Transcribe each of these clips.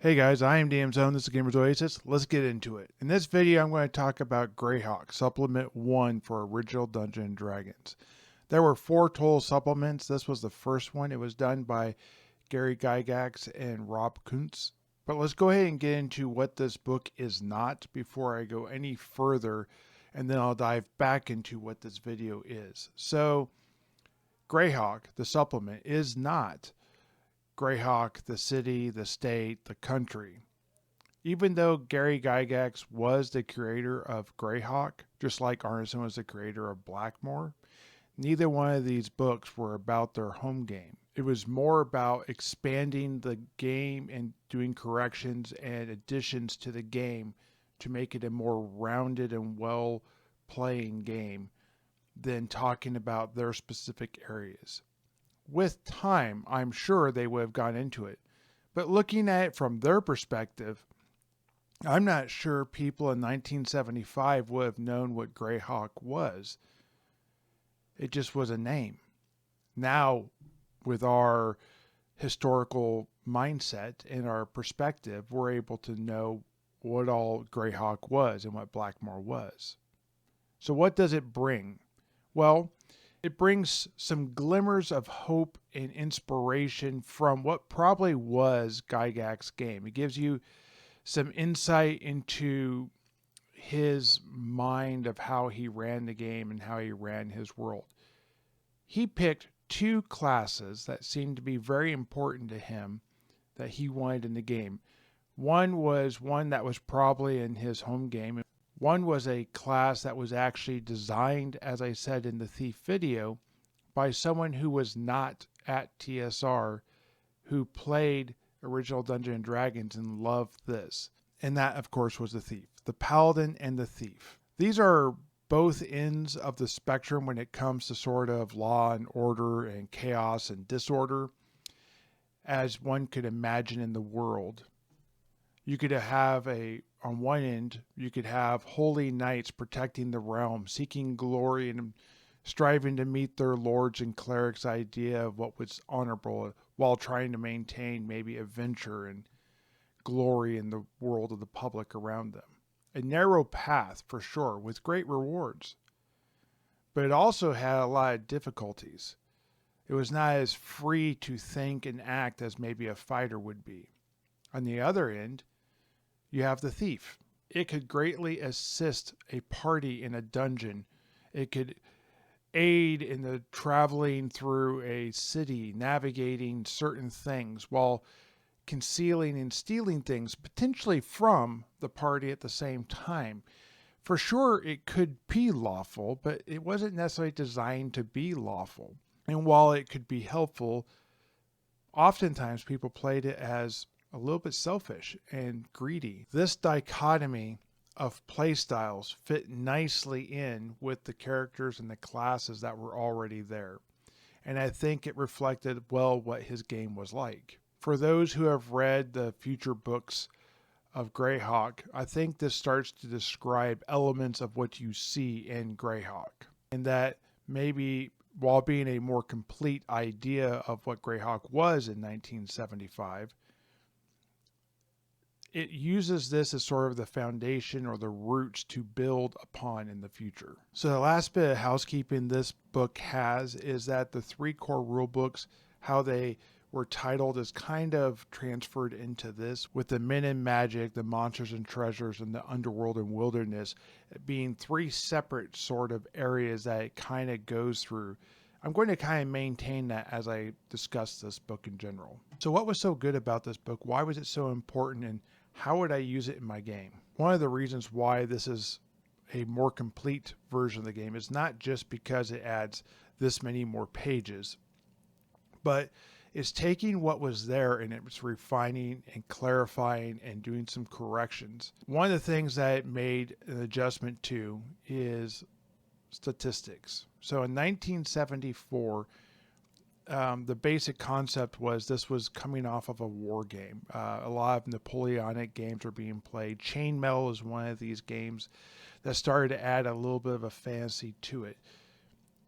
Hey guys, I am DM Zone. This is Gamers Oasis. Let's get into it. In this video, I'm going to talk about Greyhawk, Supplement 1 for Original Dungeons & Dragons. There were 4 total supplements. This was the first one. It was done by Gary Gygax and Rob Kuntz. But let's go ahead and get into what this book is not before I go any further, and then I'll dive back into what this video is. So, Greyhawk, the supplement, is not Greyhawk, the city, the state, the country. Even though Gary Gygax was the creator of Greyhawk, just like Arneson was the creator of Blackmore, neither one of these books were about their home game. It was more about expanding the game and doing corrections and additions to the game to make it a more rounded and well playing game than talking about their specific areas. With time, I'm sure they would have gone into it. But looking at it from their perspective, I'm not sure people in 1975 would have known what Greyhawk was. It just was a name. Now, with our historical mindset and our perspective, we're able to know what all Greyhawk was and what Blackmore was. So what does it bring? Well, it brings some glimmers of hope and inspiration from what probably was Gygax's game. It gives you some insight into his mind of how he ran the game and how he ran his world. He picked 2 classes that seemed to be very important to him that he wanted in the game. One was one that was probably in his home game. One was a class that was actually designed, as I said in the Thief video, by someone who was not at TSR, who played Original Dungeons & Dragons and loved this. And that, of course, was the Thief. The Paladin and the Thief. These are both ends of the spectrum when it comes to sort of law and order and chaos and disorder, as one could imagine in the world. You could have on one end, you could have holy knights protecting the realm, seeking glory and striving to meet their lords and clerics' idea of what was honorable while trying to maintain maybe adventure and glory in the world of the public around them. A narrow path, for sure, with great rewards. But it also had a lot of difficulties. It was not as free to think and act as maybe a fighter would be. On the other end, you have the Thief. It could greatly assist a party in a dungeon. It could aid in the traveling through a city, navigating certain things while concealing and stealing things potentially from the party at the same time. For sure, it could be lawful, but it wasn't necessarily designed to be lawful. And while it could be helpful, oftentimes people played it as a little bit selfish and greedy. This dichotomy of playstyles fit nicely in with the characters and the classes that were already there. And I think it reflected well what his game was like. For those who have read the future books of Greyhawk, I think this starts to describe elements of what you see in Greyhawk. And that maybe while being a more complete idea of what Greyhawk was in 1975, it uses this as sort of the foundation or the roots to build upon in the future. So the last bit of housekeeping this book has is that the 3 core rule books, how they were titled, is kind of transferred into this, with the men and magic, the monsters and treasures, and the underworld and wilderness being 3 separate sort of areas that it kind of goes through. I'm going to kind of maintain that as I discuss this book in general. So what was so good about this book? Why was it so important? And how would I use it in my game? One of the reasons why this is a more complete version of the game is not just because it adds this many more pages, but it's taking what was there and it's refining and clarifying and doing some corrections. One of the things that it made an adjustment to is statistics. So in 1974, the basic concept was this was coming off of a war game. A lot of Napoleonic games were being played. Chainmail is one of these games that started to add a little bit of a fantasy to it.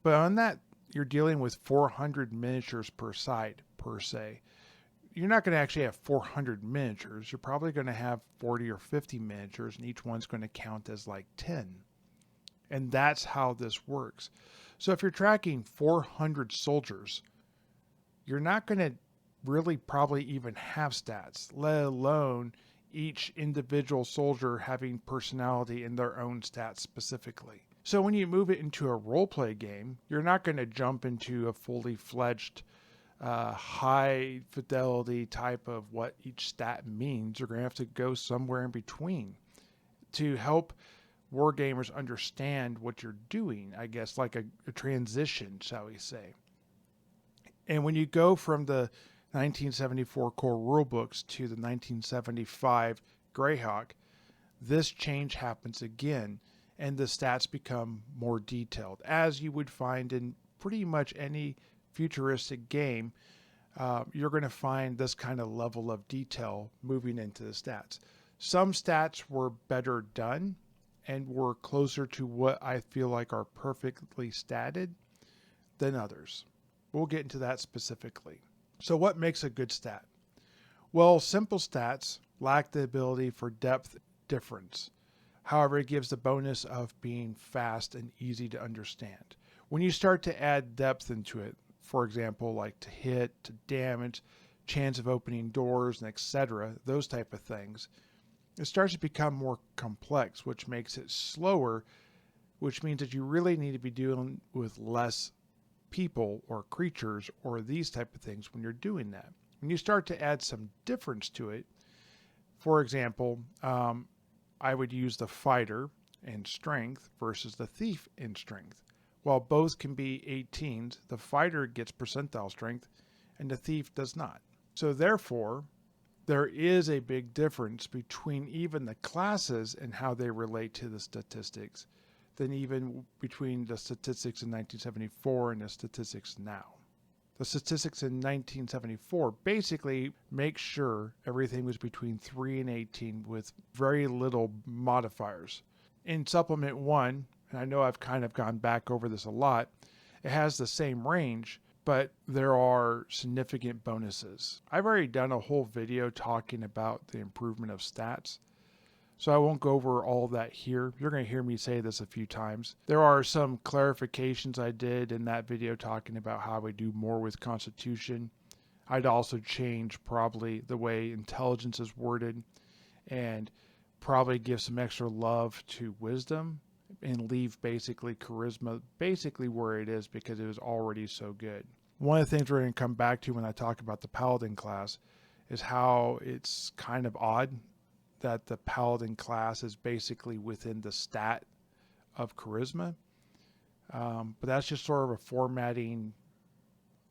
But on that, you're dealing with 400 miniatures per side, per se. you're not going to actually have 400 miniatures. You're probably going to have 40 or 50 miniatures, and each one's going to count as like 10. And that's how this works. So if you're tracking 400 soldiers, you're not going to really probably even have stats, let alone each individual soldier having personality in their own stats specifically. So when you move it into a roleplay game, you're not going to jump into a fully fledged high fidelity type of what each stat means. You're going to have to go somewhere in between to help wargamers understand what you're doing, I guess, like a transition, shall we say. And when you go from the 1974 core rulebooks to the 1975 Greyhawk, this change happens again, and the stats become more detailed, as you would find in pretty much any futuristic game. You're going to find this kind of level of detail moving into the stats. Some stats were better done and were closer to what I feel like are perfectly statted than others. We'll get into that specifically. So what makes a good stat? Well, simple stats lack the ability for depth difference. However, it gives the bonus of being fast and easy to understand. When you start to add depth into it, for example, like to hit, to damage, chance of opening doors, and etc., those type of things, it starts to become more complex, which makes it slower, which means that you really need to be dealing with less people or creatures or these type of things when you're doing that. When you start to add some difference to it, for example, I would use the fighter in strength versus the thief in strength. While both can be 18s, the fighter gets percentile strength and the thief does not. So therefore, there is a big difference between even the classes and how they relate to the statistics than even between the statistics in 1974 and the statistics now. The statistics in 1974 basically make sure everything was between 3 and 18 with very little modifiers. In Supplement 1, and I know I've kind of gone back over this a lot, it has the same range, but there are significant bonuses. I've already done a whole video talking about the improvement of stats, so I won't go over all that here. You're going to hear me say this a few times. There are some clarifications I did in that video talking about how we do more with Constitution. I'd also change probably the way intelligence is worded and probably give some extra love to wisdom and leave basically charisma basically where it is because it was already so good. One of the things we're going to come back to when I talk about the Paladin class is how it's kind of odd that the Paladin class is basically within the stat of charisma. But that's just sort of a formatting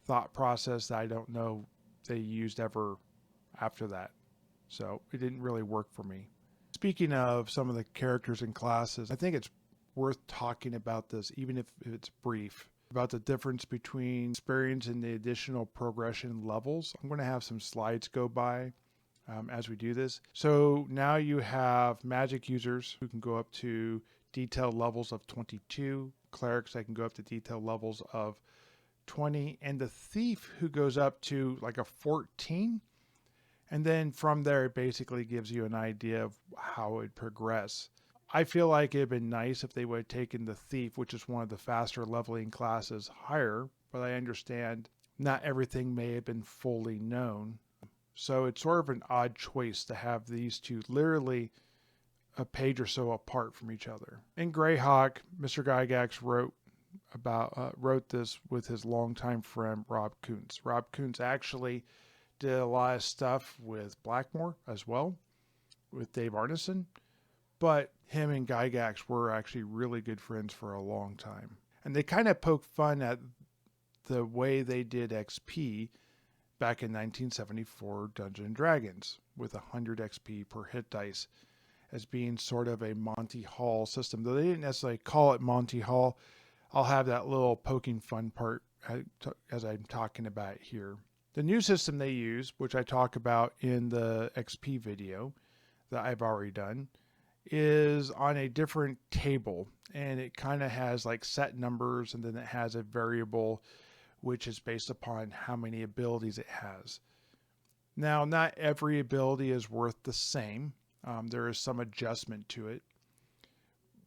thought process that I don't know they used ever after that. So it didn't really work for me. Speaking of some of the characters and classes, I think it's worth talking about this, even if it's brief, about the difference between experience and the additional progression levels. I'm going to have some slides go by as we do this. So now you have magic users who can go up to detail levels of 22, clerics that can go up to detail levels of 20, and the thief who goes up to like a 14. And then from there, it basically gives you an idea of how it would progress. I feel like it'd been nice if they would have taken the thief, which is one of the faster leveling classes, higher, but I understand not everything may have been fully known. So it's sort of an odd choice to have these two literally a page or so apart from each other. In Greyhawk, Mr. Gygax wrote this with his longtime friend Rob Kuntz. Rob Kuntz actually did a lot of stuff with Blackmore as well, with Dave Arneson, but him and Gygax were actually really good friends for a long time. And they kind of poked fun at the way they did XP back in 1974 Dungeons & Dragons with 100 XP per hit dice as being sort of a Monty Hall system. Though they didn't necessarily call it Monty Hall, I'll have that little poking fun part as I'm talking about it here. The new system they use, which I talk about in the XP video that I've already done, is on a different table, and it kind of has like set numbers, and then it has a variable which is based upon how many abilities it has. Now, not every ability is worth the same. There is some adjustment to it.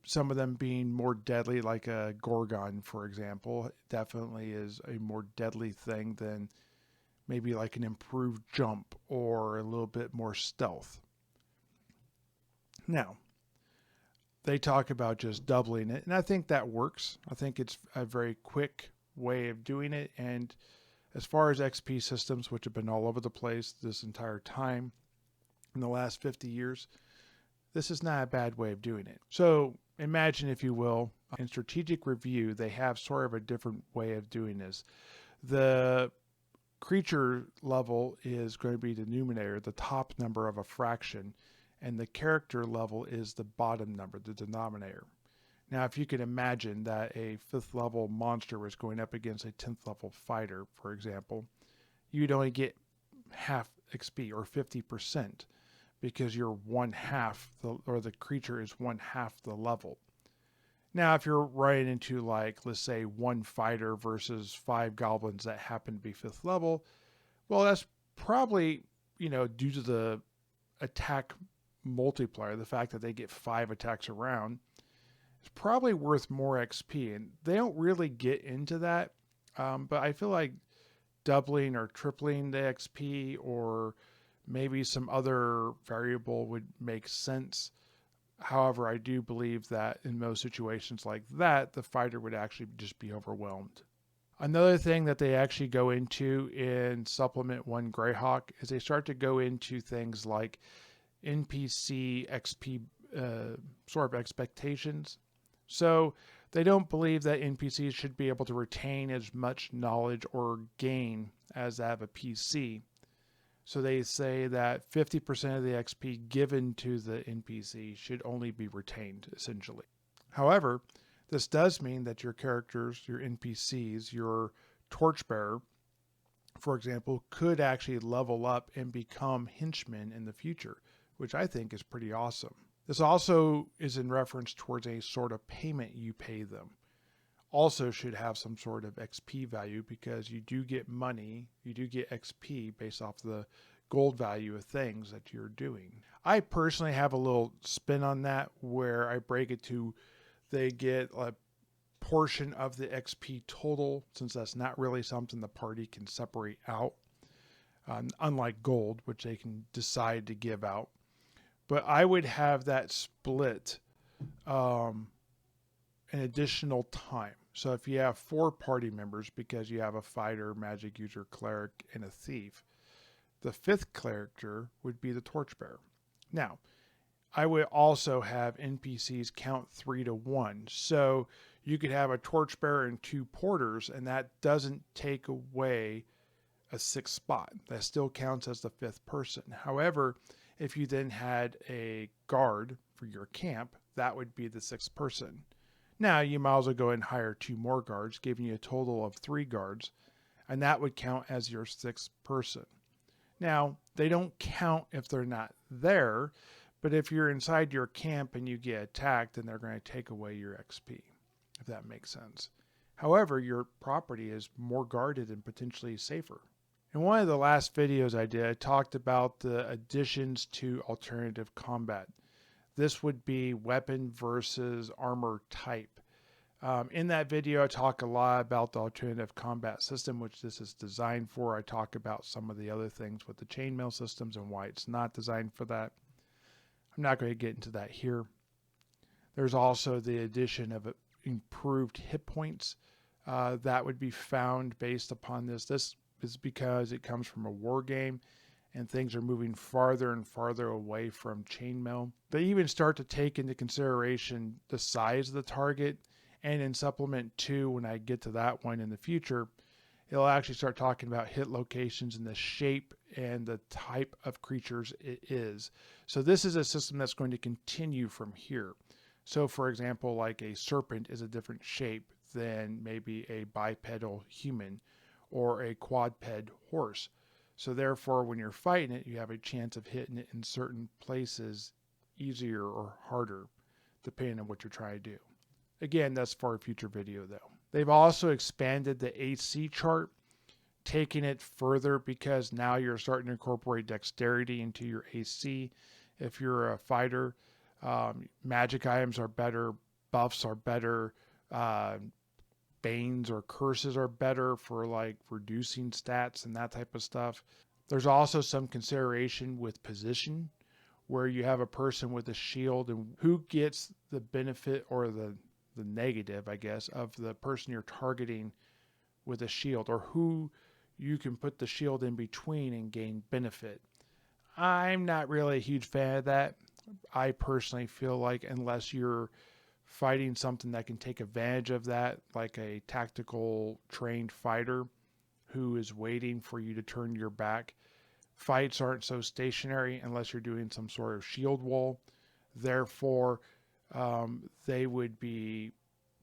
Some of them being more deadly, like a Gorgon, for example, definitely is a more deadly thing than maybe like an improved jump or a little bit more stealth. Now, they talk about just doubling it, and I think that works. I think it's a very quick way of doing it, and as far as XP systems, which have been all over the place this entire time in the last 50 years, this is not a bad way of doing it. So imagine, if you will, in strategic review, they have sort of a different way of doing this. The creature level is going to be the numerator, the top number of a fraction, and the character level is the bottom number, the denominator. Now, if you could imagine that a 5th level monster was going up against a 10th level fighter, for example, you'd only get half XP or 50% because you're one half, or the creature is one half the level. Now, if you're running into, like, let's say 1 fighter versus 5 goblins that happen to be 5th level, well, that's probably, due to the attack multiplier, the fact that they get 5 attacks around, it's probably worth more XP. And they don't really get into that, but I feel like doubling or tripling the XP or maybe some other variable would make sense. However, I do believe that in most situations like that, the fighter would actually just be overwhelmed. Another thing that they actually go into in Supplement 1 Greyhawk is they start to go into things like NPC XP sort of expectations. So they don't believe that NPCs should be able to retain as much knowledge or gain as that of a PC. So they say that 50% of the XP given to the NPC should only be retained, essentially. However, this does mean that your characters, your NPCs, your torchbearer, for example, could actually level up and become henchmen in the future, which I think is pretty awesome. This also is in reference towards a sort of payment you pay them. Also should have some sort of XP value because you do get money, you do get XP based off the gold value of things that you're doing. I personally have a little spin on that where I break it to they get a portion of the XP total, since that's not really something the party can separate out, unlike gold, which they can decide to give out. But I would have that split an additional time. So if you have 4 party members, because you have a fighter, magic user, cleric, and a thief, the 5th character would be the torchbearer. Now, I would also have NPCs count 3 to 1. So you could have a torchbearer and 2 porters, and that doesn't take away a 6th spot. That still counts as the 5th person. However, if you then had a guard for your camp, that would be the 6th person. Now, you might as well go and hire 2 more guards, giving you a total of 3 guards, and that would count as your 6th person. Now, they don't count if they're not there, but if you're inside your camp and you get attacked, then they're going to take away your XP, if that makes sense. However, your property is more guarded and potentially safer. In one of the last videos I did, I talked about the additions to alternative combat. This would be weapon versus armor type. In that video, I talk a lot about the alternative combat system, which this is designed for. I talk about some of the other things with the chainmail systems and why it's not designed for that. I'm not going to get into that here. There's also the addition of improved hit points that would be found based upon this. This is because it comes from a war game and things are moving farther and farther away from chainmail. They even start to take into consideration the size of the target, and in Supplement 2, when I get to that one in the future, it'll actually start talking about hit locations and the shape and the type of creatures it is. So this is a system that's going to continue from here. So for example, like a serpent is a different shape than maybe a bipedal human or a quadruped horse. So therefore, when you're fighting it, you have a chance of hitting it in certain places easier or harder, depending on what you're trying to do. Again, that's for a future video though. They've also expanded the AC chart taking it further because now you're starting to incorporate dexterity into your AC. If you're a fighter, magic items are better, buffs are better, banes or curses are better for like reducing stats and that type of stuff. There's also some consideration with position where you have a person with a shield and who gets the benefit or the negative, I guess, of the person you're targeting with a shield, or who you can put the shield in between and gain benefit. I'm not really a huge fan of that. I personally feel like unless you're fighting something that can take advantage of that, like a tactical trained fighter who is waiting for you to turn your back, fights aren't so stationary unless you're doing some sort of shield wall. Therefore, they would be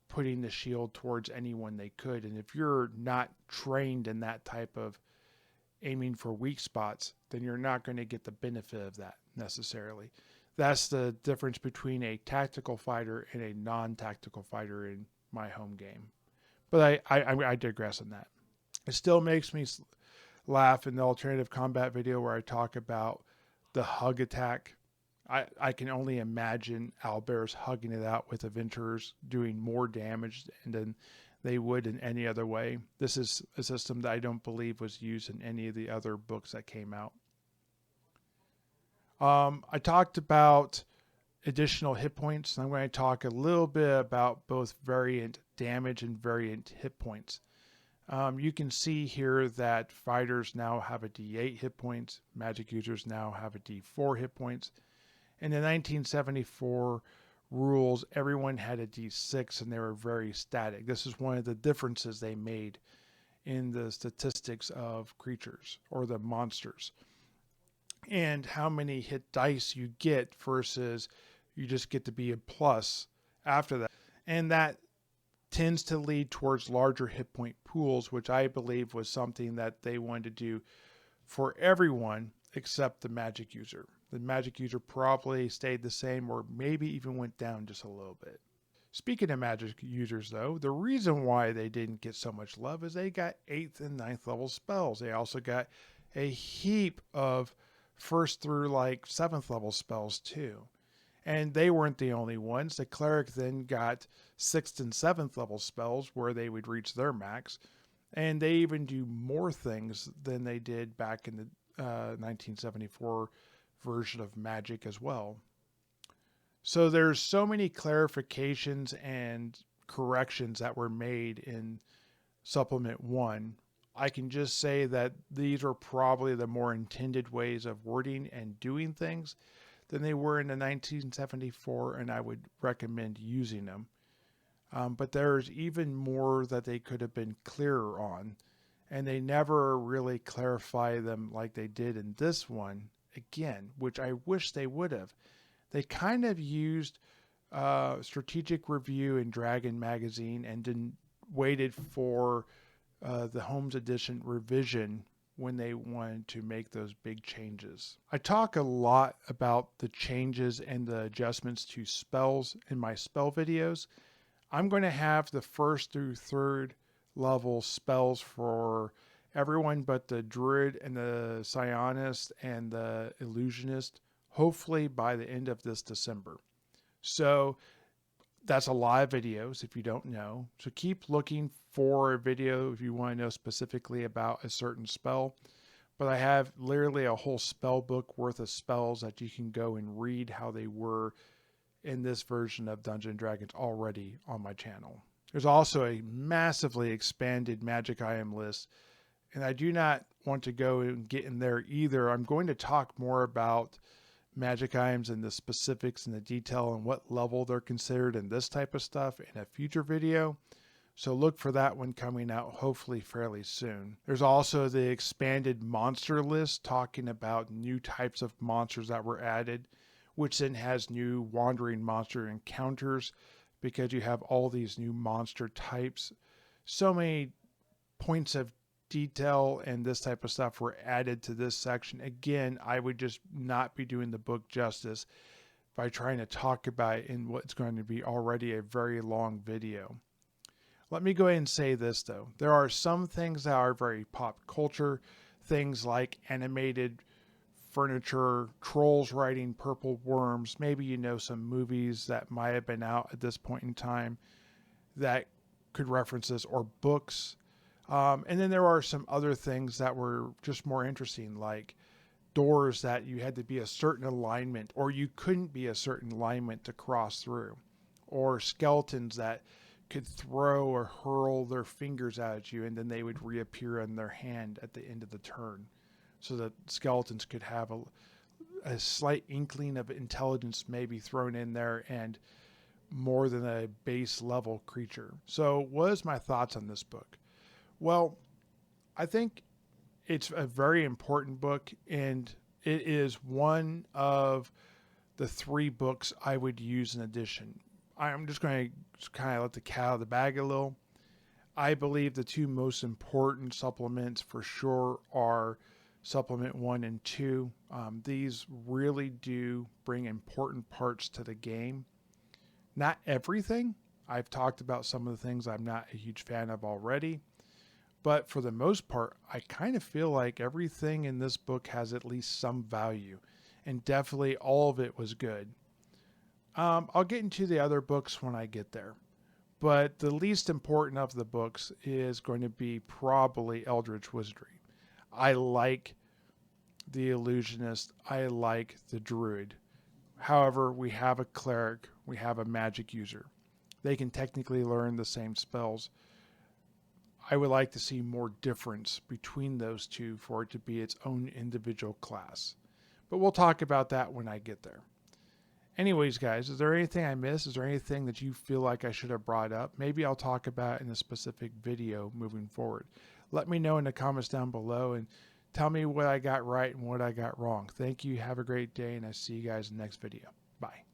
putting the shield towards anyone they could. And if you're not trained in that type of aiming for weak spots, then you're not going to get the benefit of that necessarily. That's the difference between a tactical fighter and a non-tactical fighter in my home game. But I digress on that. It still makes me laugh in the alternative combat video where I talk about the hug attack. I can only imagine owlbears hugging it out with adventurers doing more damage than they would in any other way. This is a system that I don't believe was used in any of the other books that came out. I talked about additional hit points, and I'm going to talk a little bit about both variant damage and variant hit points. You can see here that fighters now have a D8 hit points, magic users now have a D4 hit points. In the 1974 rules, everyone had a D6 and they were very static. This is one of the differences they made in the statistics of creatures or the monsters. And how many hit dice you get versus you just get to be a plus after that. And that tends to lead towards larger hit point pools, which I believe was something that they wanted to do for everyone except the magic user. The magic user probably stayed the same or maybe even went down just a little bit. Speaking of magic users though, the reason why they didn't get so much love is they got 8th and 9th level spells. They also got a heap of 1st through like 7th level spells too. And they weren't the only ones. The cleric then got 6th and 7th level spells where they would reach their max. And they even do more things than they did back in the 1974 version of Magic as well. So there's so many clarifications and corrections that were made in Supplement 1. I can just say that these are probably the more intended ways of wording and doing things than they were in the 1974, and I would recommend using them. But there's even more that they could have been clearer on, and they never really clarify them like they did in this one again, which I wish they would have. They kind of used strategic review in Dragon magazine and didn't waited for the Holmes edition revision when they wanted to make those big changes. I talk a lot about the changes and the adjustments to spells in my spell videos. I'm going to have the 1st through 3rd level spells for everyone but the Druid and the Psionist and the Illusionist, hopefully by the end of this December. So that's a lot of videos if you don't know. So keep looking for a video if you want to know specifically about a certain spell. But I have literally a whole spell book worth of spells that you can go and read how they were in this version of Dungeons & Dragons already on my channel. There's also a massively expanded magic item list, and I do not want to go and get in there either. I'm going to talk more about magic items and the specifics and the detail and what level they're considered and this type of stuff in a future video. So look for that one coming out hopefully fairly soon. There's also the expanded monster list talking about new types of monsters that were added, which then has new wandering monster encounters because you have all these new monster types. So many points of detail and this type of stuff were added to this section. Again, I would just not be doing the book justice by trying to talk about it in what's going to be already a very long video. Let me go ahead and say this though. There are some things that are very pop culture, things like animated furniture, trolls riding purple worms. Maybe you know some movies that might have been out at this point in time that could reference this, or books. And then there are some other things that were just more interesting, like doors that you had to be a certain alignment, or you couldn't be a certain alignment to cross through, or skeletons that could throw or hurl their fingers at you and then they would reappear in their hand at the end of the turn. So that skeletons could have a slight inkling of intelligence maybe thrown in there, and more than a base level creature. So, what is my thoughts on this book? Well, I think it's a very important book, and it is one of the 3 books I would use in addition. I'm just going to kind of let the cat out of the bag a little. I believe the 2 most important supplements for sure are Supplement 1 and 2. These really do bring important parts to the game. Not everything. I've talked about some of the things I'm not a huge fan of already. But for the most part, I kind of feel like everything in this book has at least some value. And definitely all of it was good. I'll get into the other books when I get there. But the least important of the books is going to be probably Eldritch Wizardry. I like the Illusionist. I like the Druid. However, we have a Cleric. We have a Magic user. They can technically learn the same spells. I would like to see more difference between those 2 for it to be its own individual class. But we'll talk about that when I get there. Anyways, guys, is there anything I missed? Is there anything that you feel like I should have brought up? Maybe I'll talk about it in a specific video moving forward. Let me know in the comments down below and tell me what I got right and what I got wrong. Thank you. Have a great day, and I see you guys in the next video. Bye.